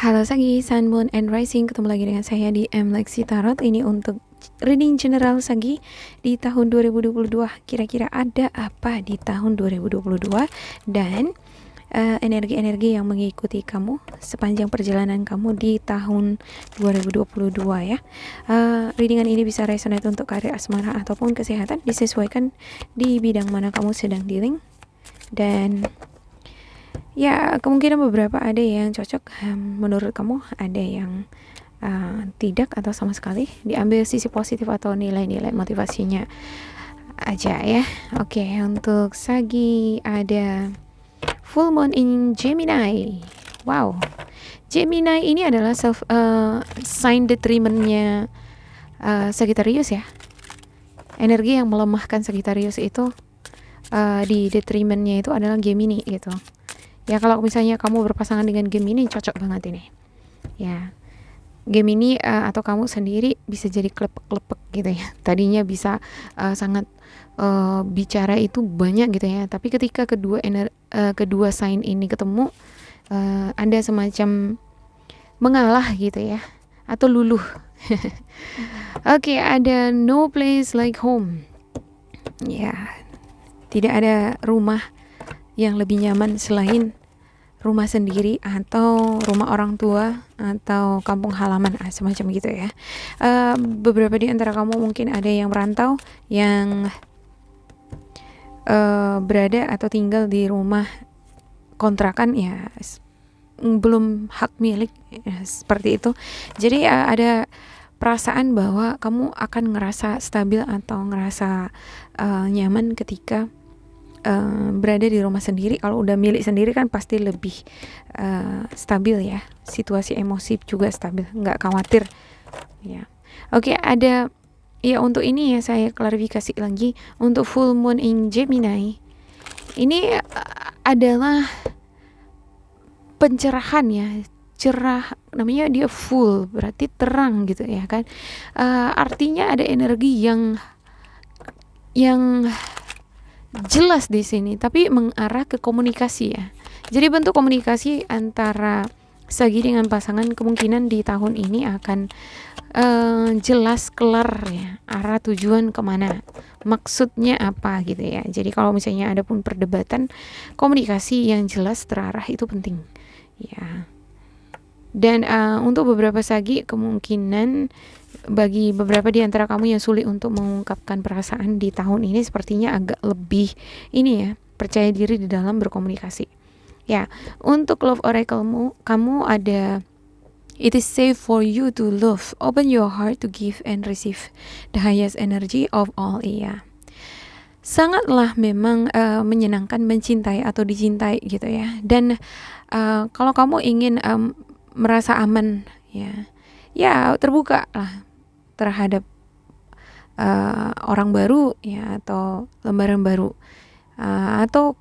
Halo Sagi, Sun, Moon, and Rising. Ketemu lagi dengan saya di M Lexi Tarot. Ini untuk reading general Sagi di tahun 2022. Kira-kira ada apa di tahun 2022 dan energi-energi yang mengikuti kamu sepanjang perjalanan kamu di tahun 2022 ya. Readingan ini bisa resonate untuk karir, asmara ataupun kesehatan, disesuaikan di bidang mana kamu sedang dealing. Dan ya, kemungkinan beberapa ada yang cocok menurut kamu, ada yang tidak atau sama sekali. Diambil sisi positif atau nilai-nilai motivasinya aja ya. Oke, untuk Sagi ada full moon in Gemini. Wow, Gemini ini adalah sign detrimentnya Sagittarius ya. Energi yang melemahkan Sagittarius itu di detrimentnya itu adalah Gemini gitu. Ya, kalau misalnya kamu berpasangan dengan Gemini, cocok banget ini. Ya, Gemini atau kamu sendiri bisa jadi klepek-klepek gitu ya. Tadinya bisa sangat bicara itu banyak gitu ya. Tapi ketika kedua sign ini ketemu, ada semacam mengalah gitu ya. Atau luluh. Oke, ada no place like home. Ya, tidak ada rumah yang lebih nyaman selain rumah sendiri atau rumah orang tua atau kampung halaman, semacam gitu ya. Beberapa di antara kamu mungkin ada yang merantau, yang berada atau tinggal di rumah kontrakan ya, belum hak milik ya, seperti itu. Jadi ada perasaan bahwa kamu akan ngerasa stabil atau ngerasa nyaman ketika berada di rumah sendiri. Kalau udah milik sendiri kan pasti lebih stabil ya, situasi emosi juga stabil, nggak khawatir ya. Oke, ada ya, untuk ini ya saya klarifikasi lagi. Untuk full moon in Gemini ini adalah pencerahan ya, cerah, namanya dia full berarti terang gitu ya kan. Artinya ada energi yang jelas di sini, tapi mengarah ke komunikasi ya. Jadi bentuk komunikasi antara Sagi dengan pasangan kemungkinan di tahun ini akan jelas, kelar ya, arah tujuan kemana, maksudnya apa gitu ya. Jadi kalau misalnya ada pun perdebatan, komunikasi yang jelas terarah itu penting ya. Dan untuk beberapa Sagi, kemungkinan bagi beberapa di antara kamu yang sulit untuk mengungkapkan perasaan di tahun ini, sepertinya agak lebih ini ya, percaya diri di dalam berkomunikasi. Ya, untuk love oracle kamu ada it is safe for you to love, open your heart to give and receive the highest energy of all. Iya. Sangatlah memang menyenangkan mencintai atau dicintai gitu ya. Dan kalau kamu ingin merasa aman ya terbuka lah terhadap orang baru ya, atau lembaran baru, atau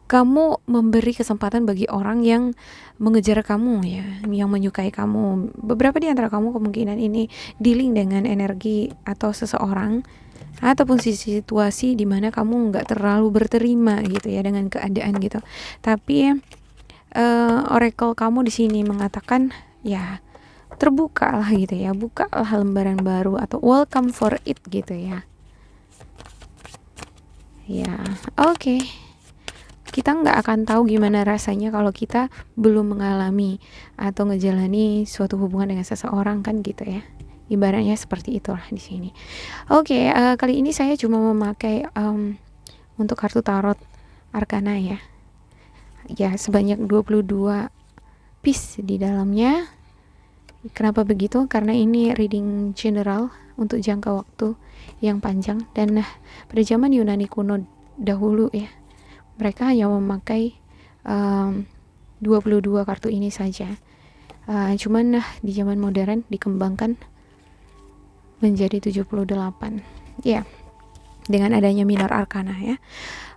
kamu memberi kesempatan bagi orang yang mengejar kamu ya, yang menyukai kamu. Beberapa di antara kamu kemungkinan ini dealing dengan energi atau seseorang ataupun situasi di mana kamu nggak terlalu berterima gitu ya dengan keadaan gitu. Tapi oracle kamu di sini mengatakan ya, terbukalah gitu ya, bukalah lembaran baru atau welcome for it gitu ya. Ya, oke. Kita nggak akan tahu gimana rasanya kalau kita belum mengalami atau ngejalani suatu hubungan dengan seseorang kan gitu ya. Ibaratnya seperti itulah di sini. Oke, kali ini saya cuma memakai untuk kartu tarot arkana ya. Ya, sebanyak 22 piece di dalamnya. Kenapa begitu? Karena ini reading general untuk jangka waktu yang panjang. Dan pada zaman Yunani kuno dahulu ya, mereka hanya memakai 22 kartu ini saja. Cuman di zaman modern dikembangkan menjadi 78 ya, dengan adanya minor arcana ya.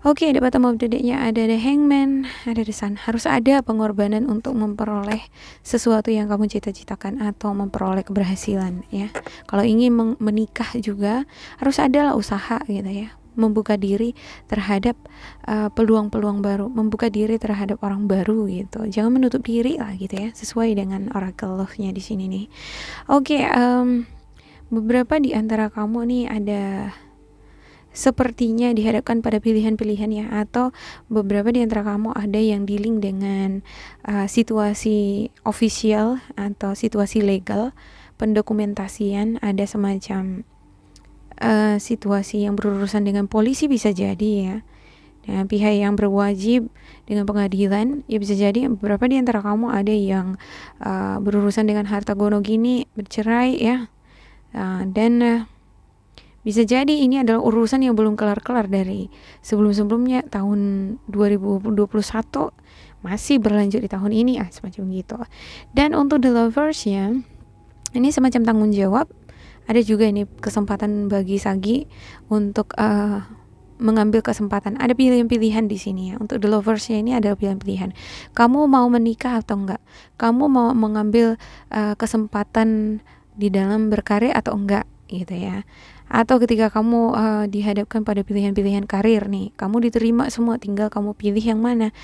Oke, di bottom of the deck-nya ada the hangman, ada the sun. Harus ada pengorbanan untuk memperoleh sesuatu yang kamu cita-citakan atau memperoleh keberhasilan ya. Kalau ingin menikah juga harus ada lah usaha gitu ya. membuka diri terhadap peluang-peluang baru, membuka diri terhadap orang baru gitu. Jangan menutup diri lah gitu ya, sesuai dengan oracle love-nya di sini nih. Oke, beberapa di antara kamu nih ada sepertinya dihadapkan pada pilihan-pilihan ya, atau beberapa di antara kamu ada yang dealing dengan situasi official atau situasi legal, pendokumentasian, ada semacam situasi yang berurusan dengan polisi bisa jadi ya, dengan pihak yang berwajib, dengan pengadilan ya, bisa jadi beberapa di antara kamu ada yang berurusan dengan harta gono gini, bercerai ya, dan bisa jadi ini adalah urusan yang belum kelar-kelar dari sebelum-sebelumnya, tahun 2021 masih berlanjut di tahun ini, semacam gitu. Dan untuk the lovers ya, ini semacam tanggung jawab. Ada juga ini kesempatan bagi Sagi untuk mengambil kesempatan. Ada pilihan-pilihan di sini ya. Untuk the lovers-nya ini ada pilihan-pilihan. Kamu mau menikah atau enggak? Kamu mau mengambil kesempatan di dalam berkarir atau enggak gitu ya. Atau ketika kamu dihadapkan pada pilihan-pilihan karir nih, kamu diterima semua, tinggal kamu pilih yang mana.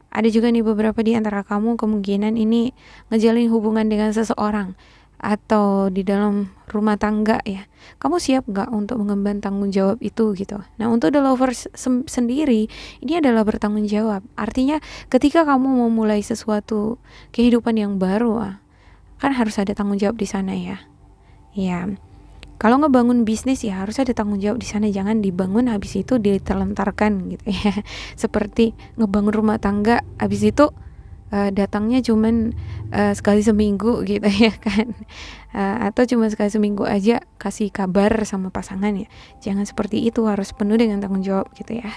Ada juga nih beberapa di antara kamu kemungkinan ini ngejalin hubungan dengan seseorang atau di dalam rumah tangga ya. Kamu siap gak untuk mengemban tanggung jawab itu gitu. Nah, untuk the lovers sendiri, ini adalah bertanggung jawab. Artinya ketika kamu memulai sesuatu kehidupan yang baru, kan harus ada tanggung jawab di sana ya. Ya, kalau ngebangun bisnis ya harus ada tanggung jawab di sana, jangan dibangun habis itu ditelantarkan gitu ya. Seperti ngebangun rumah tangga habis itu datangnya cuman sekali seminggu gitu ya kan, atau cuma sekali seminggu aja kasih kabar sama pasangan ya. Jangan seperti itu, harus penuh dengan tanggung jawab gitu ya.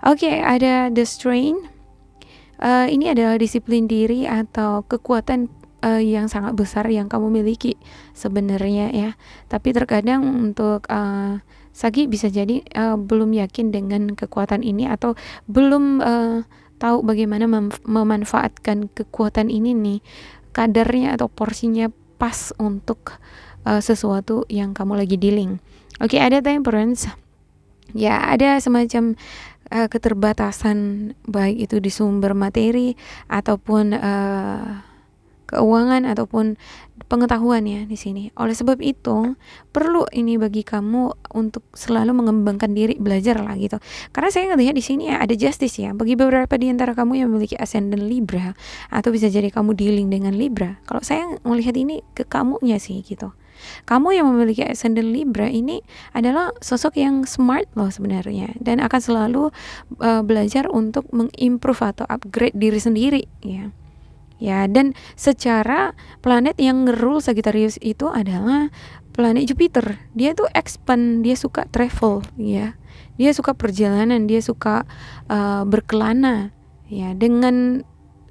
Oke, ada the strain. Ini adalah disiplin diri atau kekuatan yang sangat besar yang kamu miliki sebenarnya ya. Tapi terkadang untuk Sagi bisa jadi belum yakin dengan kekuatan ini, atau belum tahu bagaimana memanfaatkan kekuatan ini nih, kadarnya atau porsinya pas untuk sesuatu yang kamu lagi dealing. Oke, ada temperance. Ya, ada semacam keterbatasan, baik itu di sumber materi ataupun keuangan ataupun pengetahuan ya di sini. Oleh sebab itu, perlu ini bagi kamu untuk selalu mengembangkan diri, belajar lah gitu. Karena saya ngelihat di sini ya ada justice ya. Bagi beberapa di antara kamu yang memiliki ascendant Libra, atau bisa jadi kamu dealing dengan Libra. Kalau saya melihat ini ke kamunya sih gitu. Kamu yang memiliki ascendant Libra ini adalah sosok yang smart loh sebenarnya, dan akan selalu belajar untuk mengimprove atau upgrade diri sendiri ya. Ya, dan secara planet yang ngerul Sagittarius itu adalah planet Jupiter. Dia tuh expand, dia suka travel ya. Dia suka perjalanan, dia suka berkelana ya. Dengan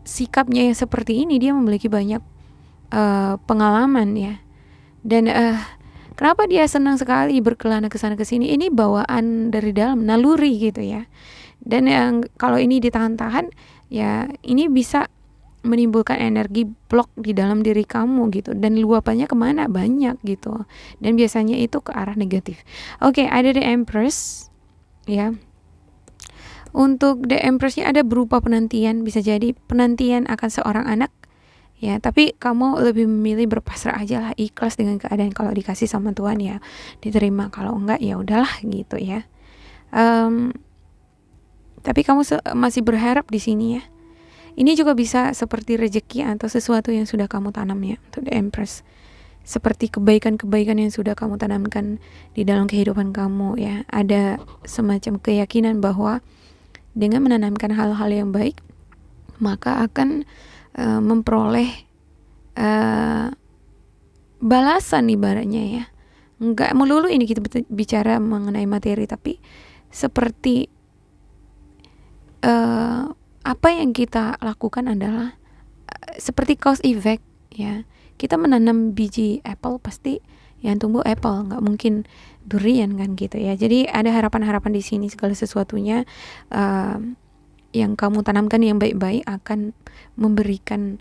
sikapnya yang seperti ini, dia memiliki banyak pengalaman ya. Dan kenapa dia senang sekali berkelana ke sana ke sini? Ini bawaan dari dalam, naluri gitu ya. Dan yang kalau ini ditahan-tahan ya, ini bisa menimbulkan energi blok di dalam diri kamu gitu, dan luapannya kemana banyak gitu, dan biasanya itu ke arah negatif. Oke, ada the Empress ya. Untuk the Empress-nya ada berupa penantian, bisa jadi penantian akan seorang anak ya, tapi kamu lebih memilih berpasrah aja lah, ikhlas dengan keadaan. Kalau dikasih sama Tuhan ya diterima, kalau enggak ya udahlah gitu ya. Tapi kamu masih berharap di sini ya. Ini juga bisa seperti rezeki atau sesuatu yang sudah kamu tanam ya, untuk the Empress. Seperti kebaikan-kebaikan yang sudah kamu tanamkan di dalam kehidupan kamu ya. Ada semacam keyakinan bahwa dengan menanamkan hal-hal yang baik, maka akan memperoleh balasan ibaratnya ya. Enggak melulu ini kita bicara mengenai materi, tapi seperti apa yang kita lakukan adalah seperti cause effect ya. Kita menanam biji apple, pasti yang tumbuh apple, nggak mungkin durian kan gitu ya. Jadi ada harapan-harapan di sini, segala sesuatunya yang kamu tanamkan yang baik-baik akan memberikan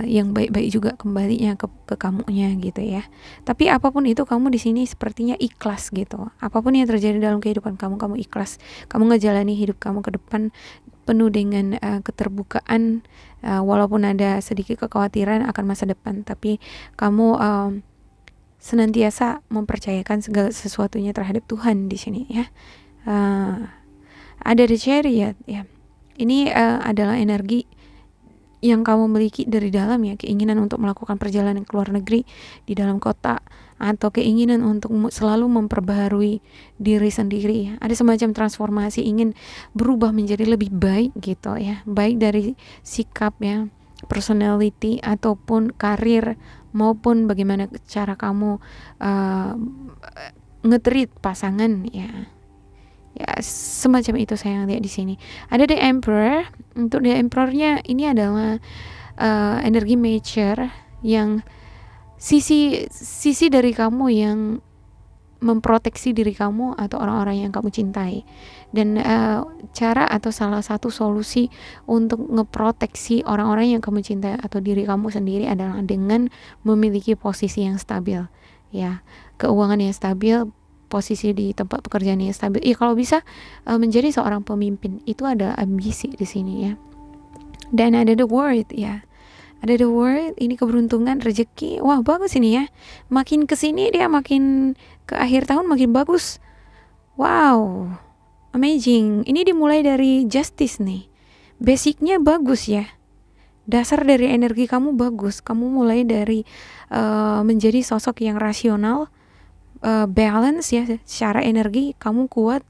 yang baik-baik juga kembalinya ke kamunya gitu ya. Tapi apapun itu kamu di sini sepertinya ikhlas gitu. Apapun yang terjadi dalam kehidupan kamu ikhlas. Kamu ngejalani hidup kamu ke depan penuh dengan keterbukaan, walaupun ada sedikit kekhawatiran akan masa depan, tapi kamu senantiasa mempercayakan segala sesuatunya terhadap Tuhan di sini ya. Ada the chariot ya. Ini adalah energi yang kamu miliki dari dalam ya, keinginan untuk melakukan perjalanan ke luar negeri, di dalam kota, atau keinginan untuk selalu memperbaharui diri sendiri ya. Ada semacam transformasi, ingin berubah menjadi lebih baik gitu ya, baik dari sikap ya, personality ataupun karir, maupun bagaimana cara kamu nge-treat pasangan ya. Ya, semacam itu saya lihat di sini. Ada the emperor. Untuk the emperornya ini adalah energi mature, yang sisi dari kamu yang memproteksi diri kamu atau orang-orang yang kamu cintai. Dan cara atau salah satu solusi untuk ngeproteksi orang-orang yang kamu cintai atau diri kamu sendiri adalah dengan memiliki posisi yang stabil ya, keuangan yang stabil, posisi di tempat pekerjaan yang stabil. Kalau bisa menjadi seorang pemimpin, itu ada ambisi di sini ya. Dan ada the word ya. Ada the word, ini keberuntungan, rezeki. Wah, bagus ini ya. Makin kesini dia makin ke akhir tahun makin bagus. Wow, amazing. Ini dimulai dari justice nih. Basicnya bagus ya. Dasar dari energi kamu bagus. Kamu mulai dari menjadi sosok yang rasional, balance ya, secara energi kamu kuat,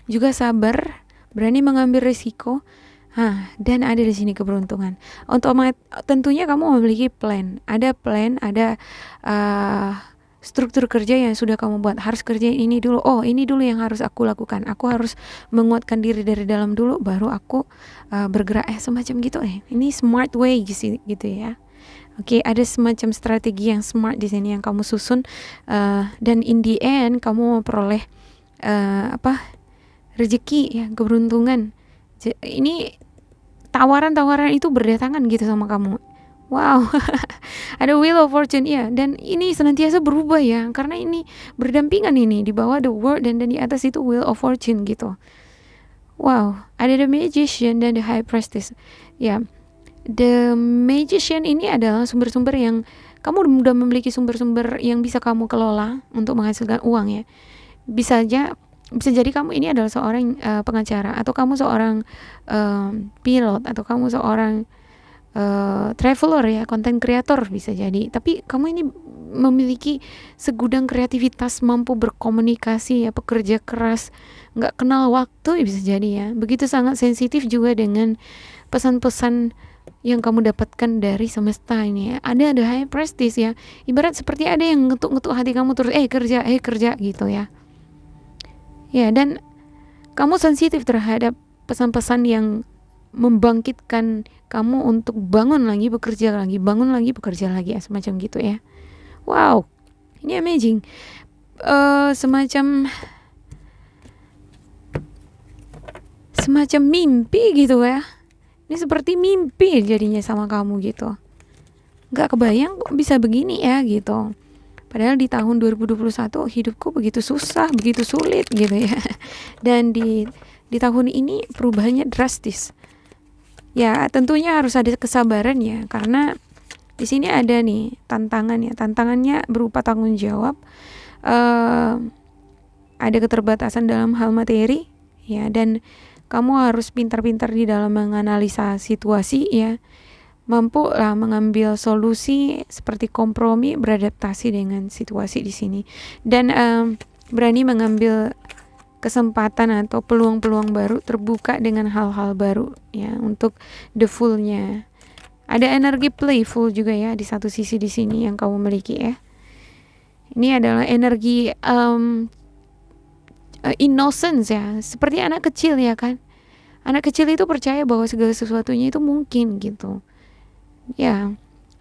juga sabar, berani mengambil risiko. Dan ada di sini keberuntungan. Untuk tentunya kamu memiliki plan, ada struktur kerja yang sudah kamu buat. Harus kerjain ini dulu. Ini dulu yang harus aku lakukan. Aku harus menguatkan diri dari dalam dulu, baru aku bergerak. Semacam gitu. Ini smart way gitu ya. Oke, ada semacam strategi yang smart di sini yang kamu susun, dan in the end kamu memperoleh rezeki ya, keberuntungan. Ini tawaran-tawaran itu berdatangan gitu sama kamu. Wow, ada wheel of fortune ya, dan ini senantiasa berubah ya, karena ini berdampingan ini di bawah the world dan di atas itu wheel of fortune gitu. Wow, ada the magician dan the high priestess ya. The magician ini adalah sumber-sumber yang kamu udah memiliki, sumber-sumber yang bisa kamu kelola untuk menghasilkan uang ya. Bisa jadi kamu ini adalah seorang pengacara, atau kamu seorang pilot, atau kamu seorang traveler ya, content creator bisa jadi. Tapi kamu ini memiliki segudang kreativitas, mampu berkomunikasi ya, pekerja keras, nggak kenal waktu bisa jadi ya. Begitu sangat sensitif juga dengan pesan-pesan yang kamu dapatkan dari semesta ini ya. Ada high prestige ya, ibarat seperti ada yang ngetuk-ngetuk hati kamu terus, kerja gitu ya. Ya, dan kamu sensitif terhadap pesan-pesan yang membangkitkan kamu untuk bangun lagi, bekerja lagi ya, semacam gitu ya. Wow, ini amazing. Semacam mimpi gitu ya. Ini seperti mimpi jadinya sama kamu gitu. Gak kebayang kok bisa begini ya gitu. Padahal di tahun 2021 hidupku begitu susah, begitu sulit gitu ya. Dan di tahun ini perubahannya drastis. Ya, tentunya harus ada kesabaran ya, karena di sini ada nih tantangannya. Tantangannya berupa tanggung jawab. Ada keterbatasan dalam hal materi ya, dan kamu harus pintar-pintar di dalam menganalisa situasi ya. Mampu lah mengambil solusi seperti kompromi, beradaptasi dengan situasi di sini, dan berani mengambil kesempatan atau peluang-peluang baru, terbuka dengan hal-hal baru ya, untuk the full-nya. Ada energi playful juga ya di satu sisi di sini yang kamu miliki ya. Ini adalah energi innocence ya, seperti anak kecil ya kan. Anak kecil itu percaya bahwa segala sesuatunya itu mungkin gitu. Ya,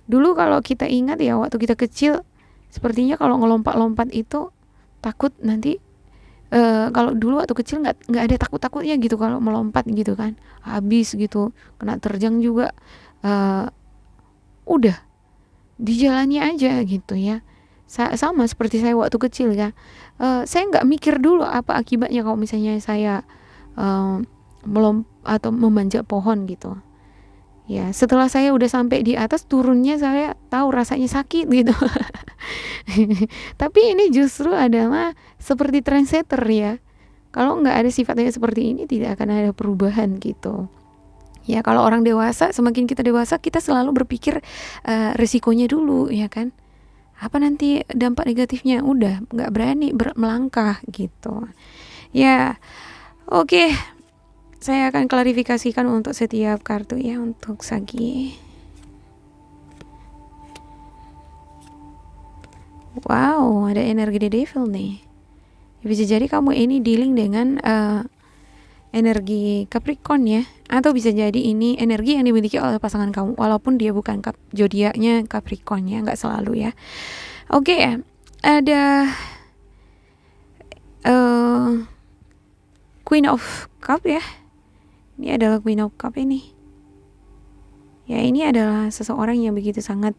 dulu kalau kita ingat ya, waktu kita kecil, sepertinya kalau ngelompat-lompat itu takut nanti. Kalau dulu waktu kecil nggak ada takut-takutnya gitu kalau melompat gitu kan, habis gitu, kena terjang juga. udah dijalani aja gitu ya. Sama seperti saya waktu kecil ya, saya nggak mikir dulu apa akibatnya kalau misalnya saya atau memanjat pohon gitu ya. Setelah saya udah sampai di atas, turunnya saya tahu rasanya sakit gitu. Tapi ini justru adalah seperti trendsetter ya. Kalau nggak ada sifatnya seperti ini, tidak akan ada perubahan gitu ya. Kalau orang dewasa, semakin kita dewasa, kita selalu berpikir risikonya dulu ya kan, apa nanti dampak negatifnya, udah nggak berani melangkah gitu ya. Oke, saya akan klarifikasikan untuk setiap kartu ya. Untuk Sagi, wow, ada energi The Devil nih. Bisa jadi kamu ini dealing dengan energi Capricorn ya, atau bisa jadi ini energi yang dimiliki oleh pasangan kamu walaupun dia bukan zodiaknya Capricorn ya, nggak selalu ya. Oke ya, ada Queen of Cup ya. Ini adalah Queen of Cup ini. Ya, ini adalah seseorang yang begitu sangat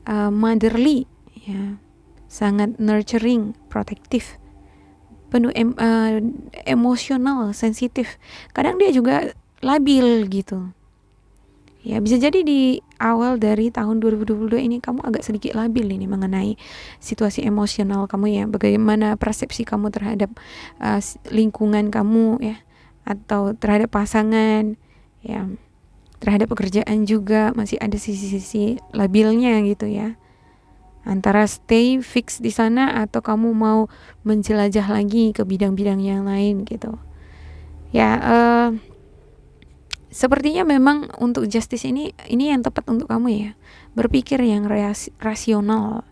motherly ya, sangat nurturing, protektif, penuh emosional, sensitif. Kadang dia juga labil gitu. Ya, bisa jadi di awal dari tahun 2022 ini kamu agak sedikit labil ini mengenai situasi emosional kamu ya. Bagaimana persepsi kamu terhadap lingkungan kamu ya, atau terhadap pasangan ya, terhadap pekerjaan juga masih ada sisi-sisi labilnya gitu ya. Antara stay fix di sana atau kamu mau menjelajah lagi ke bidang-bidang yang lain gitu. Ya, sepertinya memang untuk justice ini yang tepat untuk kamu ya. Berpikir yang rasional.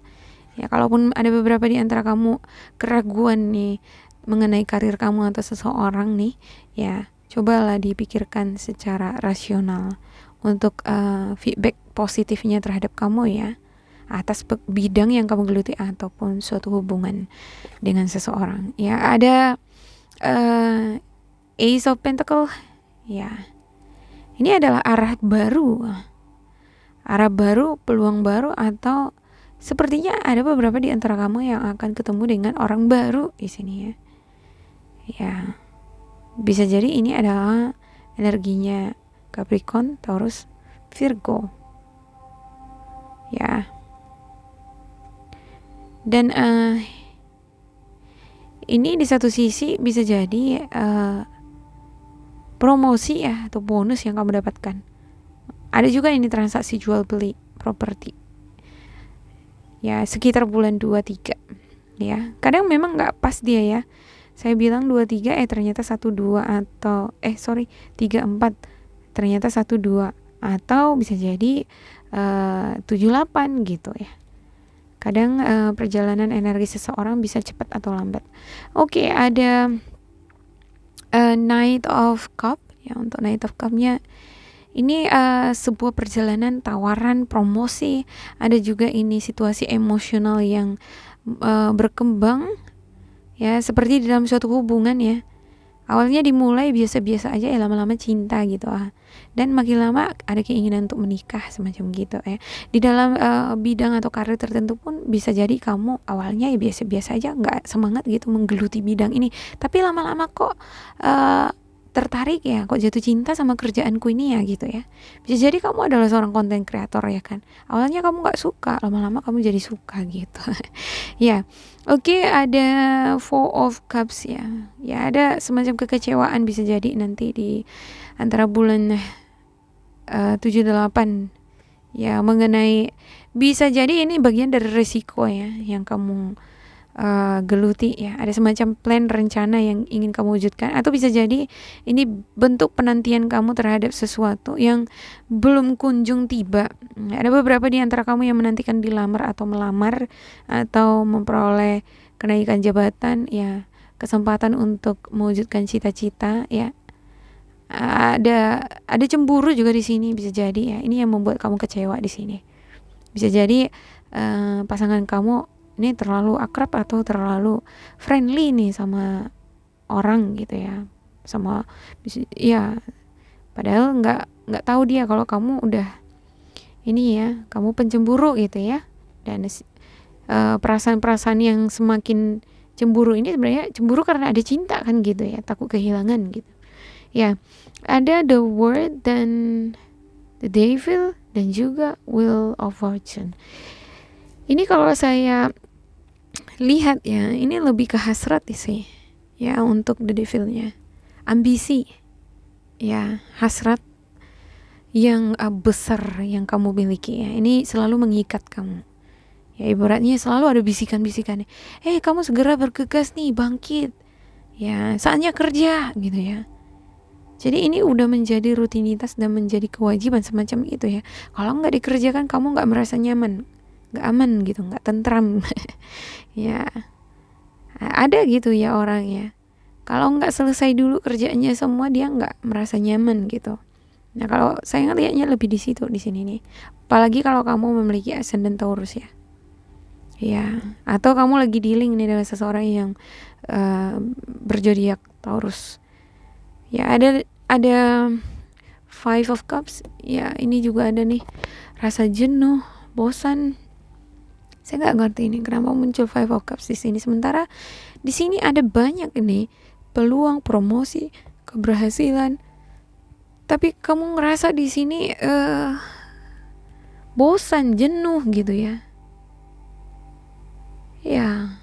Ya, kalaupun ada beberapa di antara kamu keraguan nih mengenai karir kamu atau seseorang nih, ya cobalah dipikirkan secara rasional untuk feedback positifnya terhadap kamu ya, atas bidang yang kamu geluti ataupun suatu hubungan dengan seseorang. Ya, ada Ace of Pentacle ya. Ini adalah arah baru, peluang baru, atau sepertinya ada beberapa di antara kamu yang akan ketemu dengan orang baru di sini ya. Ya, bisa jadi ini adalah energinya Capricorn, Taurus, Virgo. Ya. Dan ini di satu sisi bisa jadi promosi ya, atau bonus yang kamu dapatkan. Ada juga ini transaksi jual beli properti ya, sekitar bulan 2-3 ya. Kadang memang gak pas dia ya. Saya bilang 2-3 ternyata 1-2, atau 3-4 ternyata 1-2, atau bisa jadi 7-8 gitu ya. Kadang perjalanan energi seseorang bisa cepat atau lambat. Oke, ada Knight of Cup ya. Untuk Knight of Cup-nya ini sebuah perjalanan tawaran promosi. Ada juga ini situasi emosional yang berkembang ya, seperti di dalam suatu hubungan ya. Awalnya dimulai biasa-biasa aja ya, lama-lama cinta gitu dan makin lama ada keinginan untuk menikah semacam gitu ya. Di dalam bidang atau karir tertentu pun bisa jadi kamu awalnya ya biasa-biasa aja, nggak semangat gitu menggeluti bidang ini, tapi lama-lama kok tertarik ya, kok jatuh cinta sama kerjaanku ini ya gitu ya. Bisa jadi kamu adalah seorang konten kreator ya kan. Awalnya kamu nggak suka, lama-lama kamu jadi suka gitu. Ya, oke, ada Four of Cups ya. Ya, ada semacam kekecewaan bisa jadi nanti di antara bulan 7-8 ya, mengenai, bisa jadi ini bagian dari resiko ya yang kamu geluti ya. Ada semacam plan, rencana yang ingin kamu wujudkan, atau bisa jadi ini bentuk penantian kamu terhadap sesuatu yang belum kunjung tiba. Ada beberapa di antara kamu yang menantikan dilamar atau melamar atau memperoleh kenaikan jabatan ya, kesempatan untuk mewujudkan cita-cita ya. Ada cemburu juga di sini bisa jadi ya. Ini yang membuat kamu kecewa di sini. Bisa jadi pasangan kamu ini terlalu akrab atau terlalu friendly nih sama orang gitu ya, padahal nggak tahu dia kalau kamu udah ini ya, kamu pencemburu gitu ya. Dan perasaan-perasaan yang semakin cemburu ini sebenarnya cemburu karena ada cinta kan gitu ya, takut kehilangan gitu. Ya, ada the word dan the devil dan juga wheel of fortune. Ini kalau saya lihat ya, ini lebih ke hasrat sih ya untuk the devilnya. Ambisi ya, hasrat yang besar yang kamu miliki ya. Ini selalu mengikat kamu. Ya ibaratnya selalu ada bisikan-bisikan. Kamu segera bergegas nih, bangkit. Ya, saatnya kerja gitu ya. Jadi ini udah menjadi rutinitas dan menjadi kewajiban semacam itu ya. Kalau nggak dikerjakan kamu nggak merasa nyaman, nggak aman gitu, nggak tentram. Ya, ada gitu ya orang ya. Kalau nggak selesai dulu kerjanya semua dia nggak merasa nyaman gitu. Nah kalau saya ngelihatnya lebih di situ di sini nih. Apalagi kalau kamu memiliki ascendant Taurus ya. Ya, atau kamu lagi dealing nih dengan seseorang yang berzodiak Taurus. Ya ada Five of Cups. Ya ini juga ada nih rasa jenuh, bosan. Saya nggak ngerti ini kenapa muncul Five of Cups di sini. Sementara di sini ada banyak ini peluang promosi, keberhasilan. Tapi kamu ngerasa di sini bosan, jenuh gitu ya. Ya.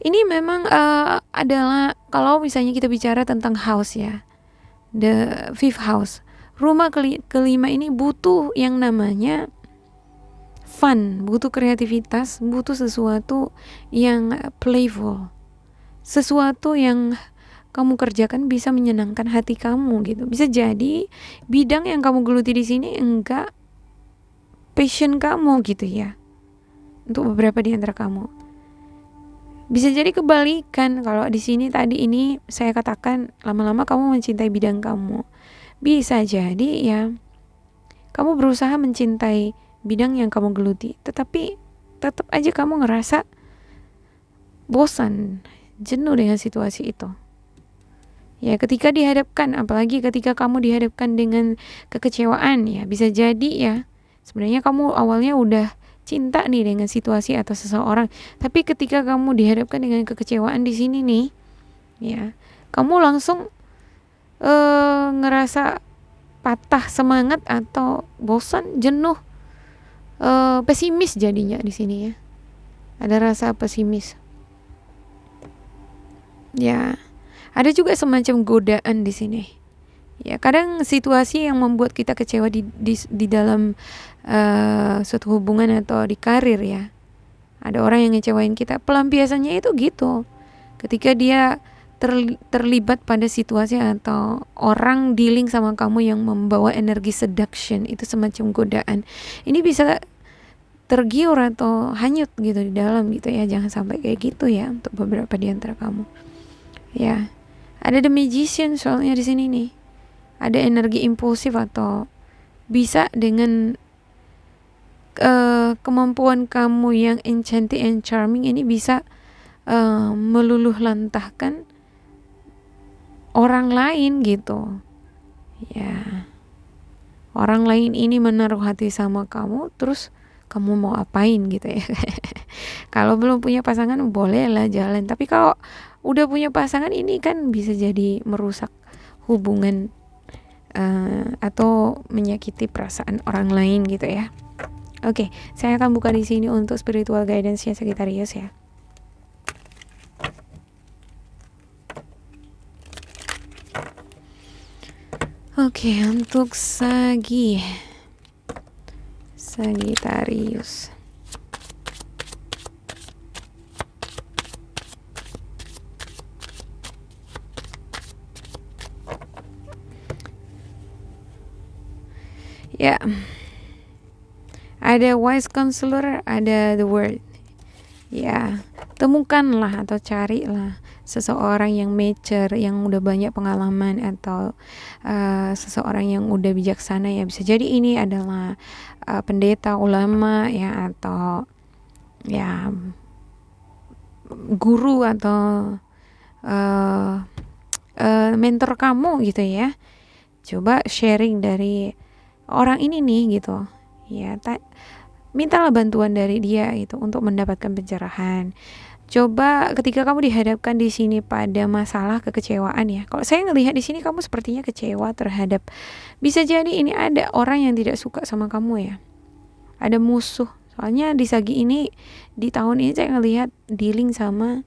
Ini memang adalah kalau misalnya kita bicara tentang house ya. The fifth house. Rumah kelima ini butuh yang namanya fun, butuh kreativitas, butuh sesuatu yang playful. Sesuatu yang kamu kerjakan bisa menyenangkan hati kamu gitu. Bisa jadi bidang yang kamu geluti di sini enggak passion kamu gitu ya. Untuk beberapa di antara kamu. Bisa jadi kebalikan. Kalau di sini tadi ini saya katakan lama-lama kamu mencintai bidang kamu. Bisa jadi ya kamu berusaha mencintai bidang yang kamu geluti, tetapi tetap aja kamu ngerasa bosan, jenuh dengan situasi itu. Ya ketika dihadapkan, apalagi ketika kamu dihadapkan dengan kekecewaan ya, bisa jadi ya sebenarnya kamu awalnya udah cinta nih dengan situasi atau seseorang, tapi ketika kamu dihadapkan dengan kekecewaan di sini nih, ya kamu langsung ngerasa patah semangat atau bosan, jenuh, pesimis jadinya di sini ya. Ada rasa pesimis. Ya, ada juga semacam godaan di sini. Ya, kadang situasi yang membuat kita kecewa di dalam suatu hubungan atau di karir ya. Ada orang yang ngecewain kita, pelampiasannya itu gitu. Ketika dia terlibat pada situasi atau orang dealing sama kamu yang membawa energi seduction, itu semacam godaan. Ini bisa tergiur atau hanyut gitu di dalam gitu ya. Jangan sampai kayak gitu ya untuk beberapa di antara kamu. Ya. Ada the magician soalnya di sini nih. Ada energi impulsif atau bisa dengan kemampuan kamu yang enchanting and charming ini bisa meluluh lantahkan orang lain gitu ya. Orang lain ini menaruh hati sama kamu, terus kamu mau apain gitu ya. Kalau belum punya pasangan bolehlah jalan, tapi kalau udah punya pasangan ini kan bisa jadi merusak hubungan atau menyakiti perasaan orang lain gitu ya. Oke, saya akan buka di sini untuk spiritual guidance-nya Sagittarius ya. Oke, untuk Sagittarius. Ya. Ada wise counselor, ada the word. Ya, temukanlah atau carilah seseorang yang mature, yang udah banyak pengalaman atau seseorang yang udah bijaksana ya. Bisa jadi ini adalah pendeta, ulama ya, atau ya guru atau mentor kamu gitu ya. Coba sharing dari orang ini nih gitu ya. Mintalah bantuan dari dia itu untuk mendapatkan pencerahan. Coba ketika kamu dihadapkan di sini pada masalah kekecewaan ya. Kalau saya ngelihat di sini kamu sepertinya kecewa terhadap, bisa jadi ini ada orang yang tidak suka sama kamu ya. Ada musuh. Soalnya di Sagi ini, di tahun ini saya ngelihat dealing sama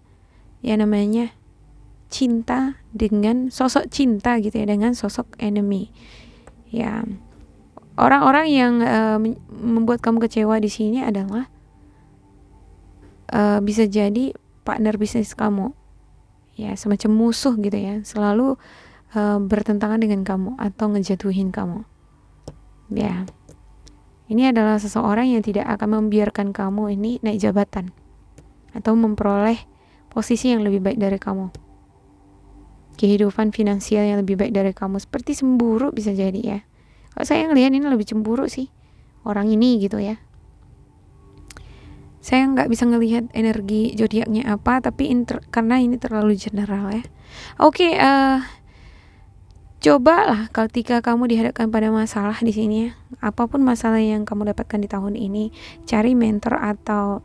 ya namanya cinta dengan sosok cinta gitu ya, dengan sosok enemy. Ya, orang-orang yang membuat kamu kecewa di sini adalah bisa jadi partner bisnis kamu, ya semacam musuh gitu ya, selalu bertentangan dengan kamu atau ngejatuhin kamu. Ya, ini adalah seseorang yang tidak akan membiarkan kamu ini naik jabatan atau memperoleh posisi yang lebih baik dari kamu, kehidupan finansial yang lebih baik dari kamu, seperti cemburu bisa jadi ya. Kalau saya ngelihat ini lebih cemburu sih orang ini gitu ya. Saya nggak bisa ngelihat energi zodiaknya apa, tapi karena ini terlalu general ya. Oke, cobalah ketika kamu dihadapkan pada masalah di sini ya, apapun masalah yang kamu dapatkan di tahun ini, cari mentor atau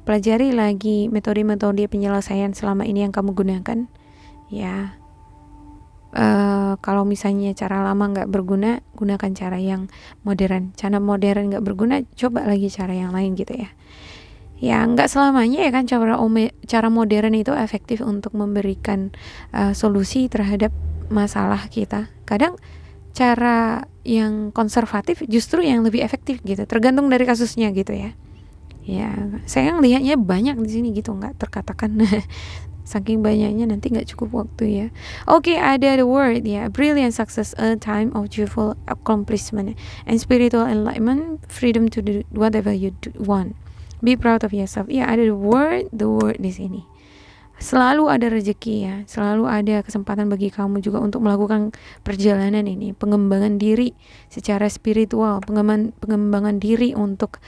pelajari lagi metode-metode penyelesaian selama ini yang kamu gunakan ya. Kalau misalnya cara lama nggak berguna, gunakan cara yang modern. Cara modern nggak berguna, coba lagi cara yang lain gitu ya. Ya nggak selamanya ya kan cara modern itu efektif untuk memberikan solusi terhadap masalah kita. Kadang cara yang konservatif justru yang lebih efektif gitu, tergantung dari kasusnya gitu ya. Ya, saya ngelihatnya banyak di sini gitu, nggak terkatakan. Saking banyaknya nanti nggak cukup waktu ya. Oke, ada the word ya, brilliant success, a time of joyful accomplishment and spiritual enlightenment, freedom to do whatever you want, be proud of yourself. Ya, ada the word di sini. Selalu ada rezeki ya, selalu ada kesempatan bagi kamu juga untuk melakukan perjalanan ini, pengembangan diri secara spiritual, pengembangan diri untuk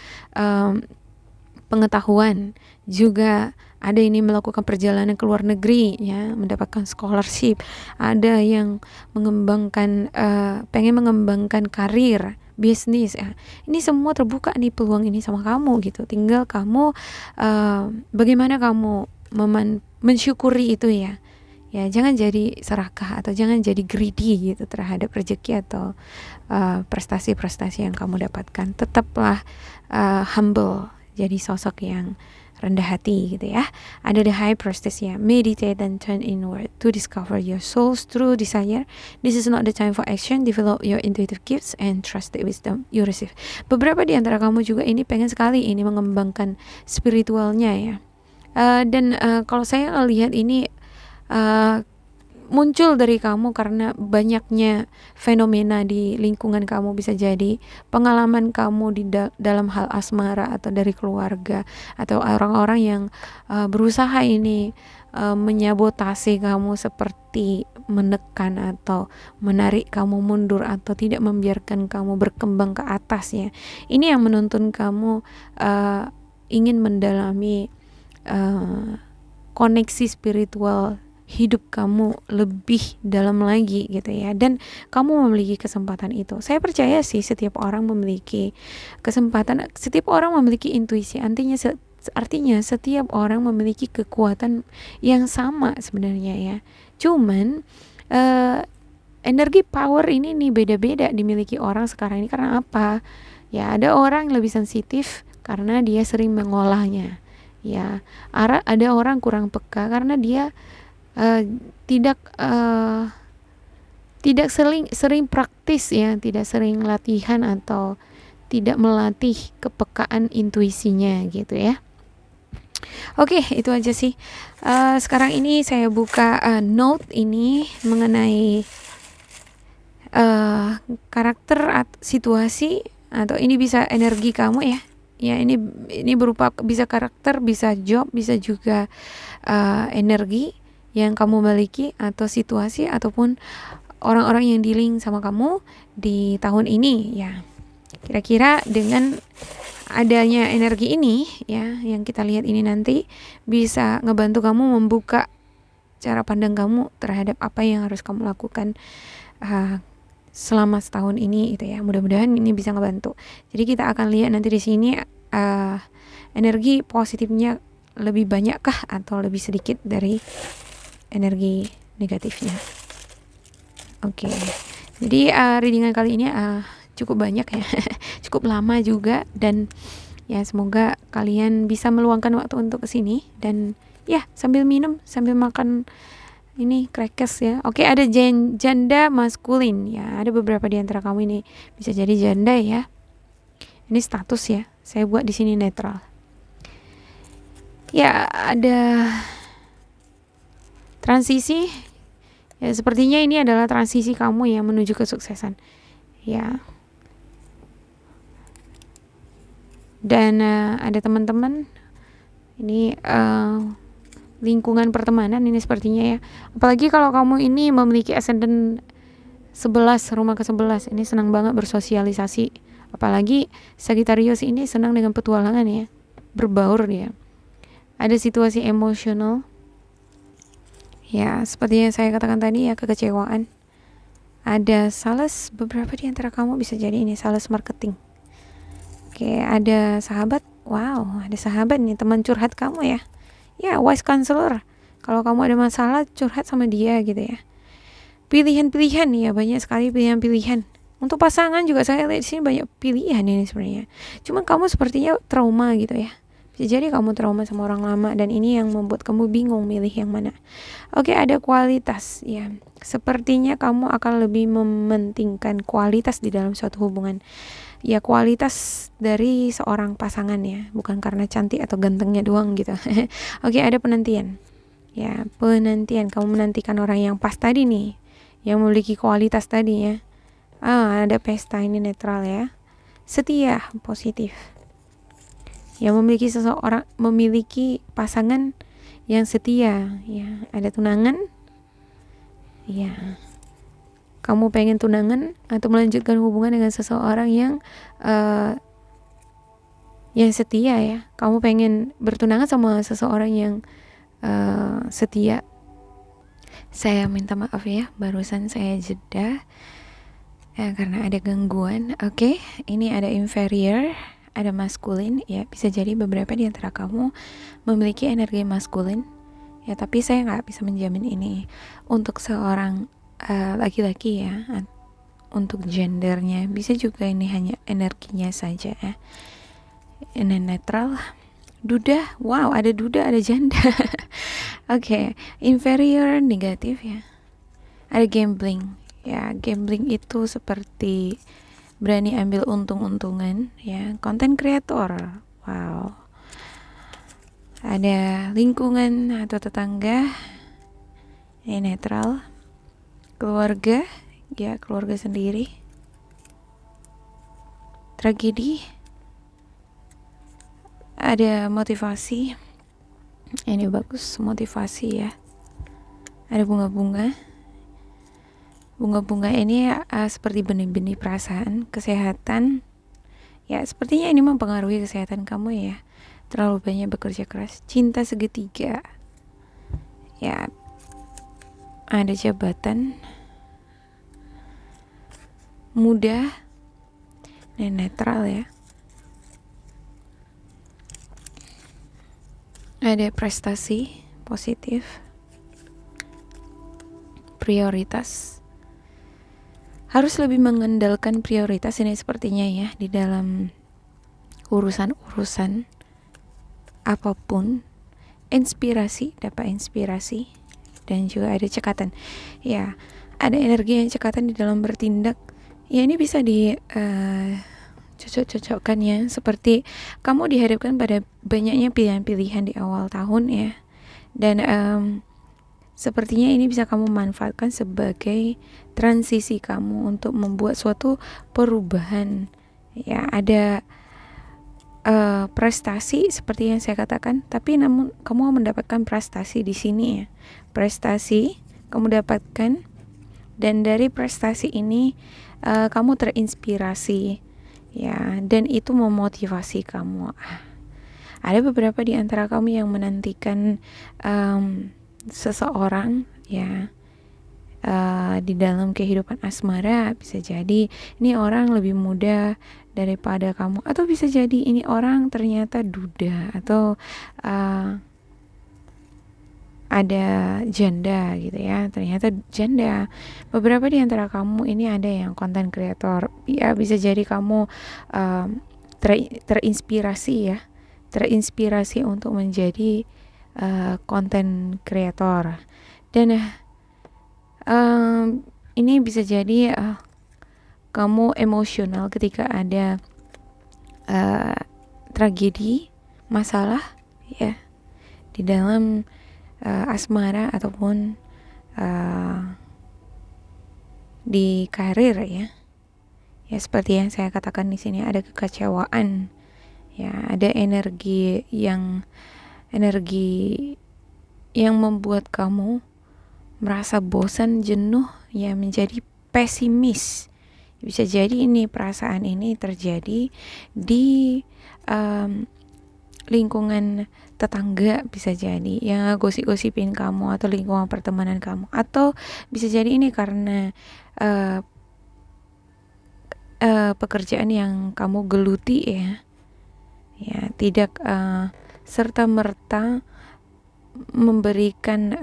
pengetahuan, juga ada ini melakukan perjalanan ke luar negeri ya, mendapatkan scholarship, ada yang mengembangkan pengen mengembangkan karir, bisnis ya. Ini semua terbuka nih peluang ini sama kamu gitu. Tinggal kamu bagaimana kamu mensyukuri itu ya. Ya, jangan jadi serakah atau jangan jadi greedy gitu terhadap rezeki atau prestasi-prestasi yang kamu dapatkan. Tetaplah humble, jadi sosok yang rendah hati gitu ya. Ada the high priestess ya, meditate and turn inward to discover your soul's true desire. This is not the time for action. Develop your intuitive gifts and trust the wisdom you receive. Beberapa di antara kamu juga ini pengen sekali ini mengembangkan spiritualnya ya. Dan kalau saya lihat ini muncul dari kamu karena banyaknya fenomena di lingkungan kamu, bisa jadi pengalaman kamu di dalam hal asmara atau dari keluarga atau orang-orang yang berusaha ini menyabotase kamu, seperti menekan atau menarik kamu mundur atau tidak membiarkan kamu berkembang ke atas ya. Ini yang menuntun kamu ingin mendalami koneksi spiritual hidup kamu lebih dalam lagi gitu ya, dan kamu memiliki kesempatan itu. Saya percaya sih setiap orang memiliki kesempatan, setiap orang memiliki intuisi, artinya setiap orang memiliki kekuatan yang sama sebenarnya ya. Cuman energi power ini nih beda-beda dimiliki orang sekarang ini. Karena apa? Ya, ada orang yang lebih sensitif karena dia sering mengolahnya. Ya, ada orang kurang peka karena dia tidak sering praktis ya, tidak sering latihan atau tidak melatih kepekaan intuisinya gitu ya. Oke, itu aja sih. Sekarang ini saya buka note ini mengenai karakter situasi, atau ini bisa energi kamu ya. Ya, ini berupa bisa karakter, bisa job, bisa juga energi yang kamu miliki atau situasi ataupun orang-orang yang dealing sama kamu di tahun ini ya. Kira-kira dengan adanya energi ini ya, yang kita lihat ini nanti bisa ngebantu kamu membuka cara pandang kamu terhadap apa yang harus kamu lakukan selama setahun ini itu ya. Mudah-mudahan ini bisa ngebantu. Jadi kita akan lihat nanti di sini energi positifnya lebih banyakkah atau lebih sedikit dari energi negatifnya. Oke. Jadi readingan kali ini cukup banyak ya. Cukup lama juga, dan ya semoga kalian bisa meluangkan waktu untuk kesini dan ya sambil minum, sambil makan ini crackers ya. Oke, ada janda maskulin ya. Ada beberapa di antara kamu ini bisa jadi janda ya. Ini status ya. Saya buat di sini netral. Ya, ada transisi. Ya, sepertinya ini adalah transisi kamu yang menuju kesuksesan. Ya. Dan ada teman-teman. Ini lingkungan pertemanan ini sepertinya ya. Apalagi kalau kamu ini memiliki ascendant 11, rumah ke-11. Ini senang banget bersosialisasi. Apalagi Sagittarius ini senang dengan petualangan ya. Berbaur dia. Ada situasi emosional. Ya, seperti yang saya katakan tadi ya, kekecewaan. Ada sales, beberapa di antara kamu bisa jadi ini sales marketing. Oke, ada sahabat. Wow, ada sahabat nih, teman curhat kamu ya. Ya, wise counselor. Kalau kamu ada masalah, curhat sama dia gitu ya. Pilihan-pilihan ya, banyak sekali pilihan-pilihan. Untuk pasangan juga saya lihat di sini banyak pilihan ini sebenarnya. Cuma kamu sepertinya trauma gitu ya. Bisa jadi kamu trauma sama orang lama, dan ini yang membuat kamu bingung milih yang mana. Oke, ada kualitas ya. Sepertinya kamu akan lebih mementingkan kualitas di dalam suatu hubungan. Ya, kualitas dari seorang pasangan ya, bukan karena cantik atau gantengnya doang gitu. Oke, ada penantian. Ya, penantian. Kamu menantikan orang yang pas tadi nih, yang memiliki kualitas tadi ya. Ada pesta, ini netral ya. Setia, positif. Yang memiliki pasangan yang setia ya. Ada tunangan ya. Kamu pengen tunangan atau melanjutkan hubungan dengan seseorang yang setia ya. Kamu pengen bertunangan sama seseorang yang setia. Saya minta maaf ya, barusan saya jeda karena ada gangguan. Oke, ini ada inferior, ada maskulin ya. Bisa jadi beberapa di antara kamu memiliki energi maskulin ya, tapi saya nggak bisa menjamin ini untuk seorang laki-laki ya. Untuk gendernya bisa juga ini hanya energinya saja ya. Ini netral. Duda, wow, ada duda, ada janda. Oke, inferior negatif ya. Ada gambling ya. Gambling itu seperti berani ambil untung-untungan ya. Content creator, wow. Ada lingkungan atau tetangga, ini netral. Keluarga ya, keluarga sendiri. Tragedi. Ada motivasi. Ini bagus, motivasi ya. Ada bunga-bunga. Bunga-bunga ini seperti benih-benih perasaan, kesehatan. Ya, sepertinya ini mempengaruhi kesehatan kamu ya. Terlalu banyak bekerja keras. Cinta segitiga. Ya. Ada jabatan. Mudah dan netral ya. Ada prestasi positif, prioritas. Harus lebih mengandalkan prioritas ini sepertinya ya di dalam urusan-urusan apapun. Inspirasi, dapat inspirasi, dan juga ada cekatan. Ya, ada energi yang cekatan di dalam bertindak. Ya, ini bisa di cocok-cocokkan ya, seperti kamu dihadapkan pada banyaknya pilihan-pilihan di awal tahun ya, dan sepertinya ini bisa kamu manfaatkan sebagai transisi kamu untuk membuat suatu perubahan ya. Ada prestasi seperti yang saya katakan, tapi namun kamu mendapatkan prestasi di sini ya. Prestasi kamu dapatkan, dan dari prestasi ini kamu terinspirasi ya, dan itu memotivasi kamu. Ada beberapa di antara kamu yang menantikan seseorang ya, di dalam kehidupan asmara. Bisa jadi ini orang lebih muda daripada kamu, atau bisa jadi ini orang ternyata duda, atau ada janda gitu ya, ternyata janda. Beberapa di antara kamu ini ada yang konten kreator ya, bisa jadi kamu terinspirasi untuk menjadi konten kreator. Dan ini bisa jadi kamu emosional ketika ada tragedi, masalah ya di dalam asmara ataupun di karir ya. Ya seperti yang saya katakan di sini, ada kekecewaan ya, ada energi yang membuat kamu merasa bosan, jenuh ya, menjadi pesimis. Bisa jadi ini perasaan ini terjadi di lingkungan tetangga, bisa jadi yang gosip-gosipin kamu, atau lingkungan pertemanan kamu, atau bisa jadi ini karena pekerjaan yang kamu geluti ya tidak serta merta memberikan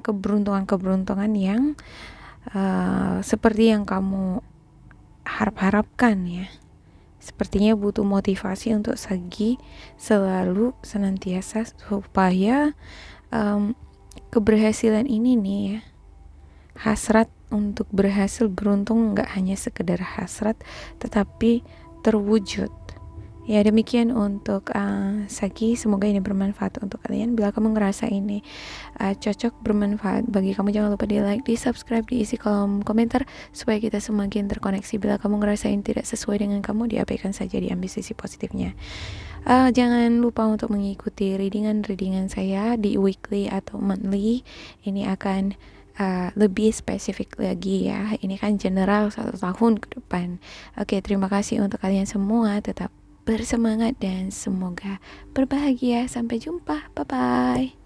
keberuntungan yang seperti yang kamu harapkan ya. Sepertinya butuh motivasi untuk selalu senantiasa supaya keberhasilan ini nih ya, hasrat untuk berhasil beruntung nggak hanya sekedar hasrat, tetapi terwujud. Ya demikian untuk Sagi, semoga ini bermanfaat untuk kalian. Bila kamu ngerasa ini cocok, bermanfaat bagi kamu, jangan lupa di like, di subscribe, diisi kolom komentar supaya kita semakin terkoneksi. Bila kamu ngerasain tidak sesuai dengan kamu, diabaikan saja, diambil sisi positifnya. Jangan lupa untuk mengikuti readingan saya di weekly atau monthly. Ini akan lebih spesifik lagi ya. Ini kan general 1 tahun ke depan. Oke, terima kasih untuk kalian semua. Tetap bersemangat dan semoga berbahagia. Sampai jumpa. Bye-bye.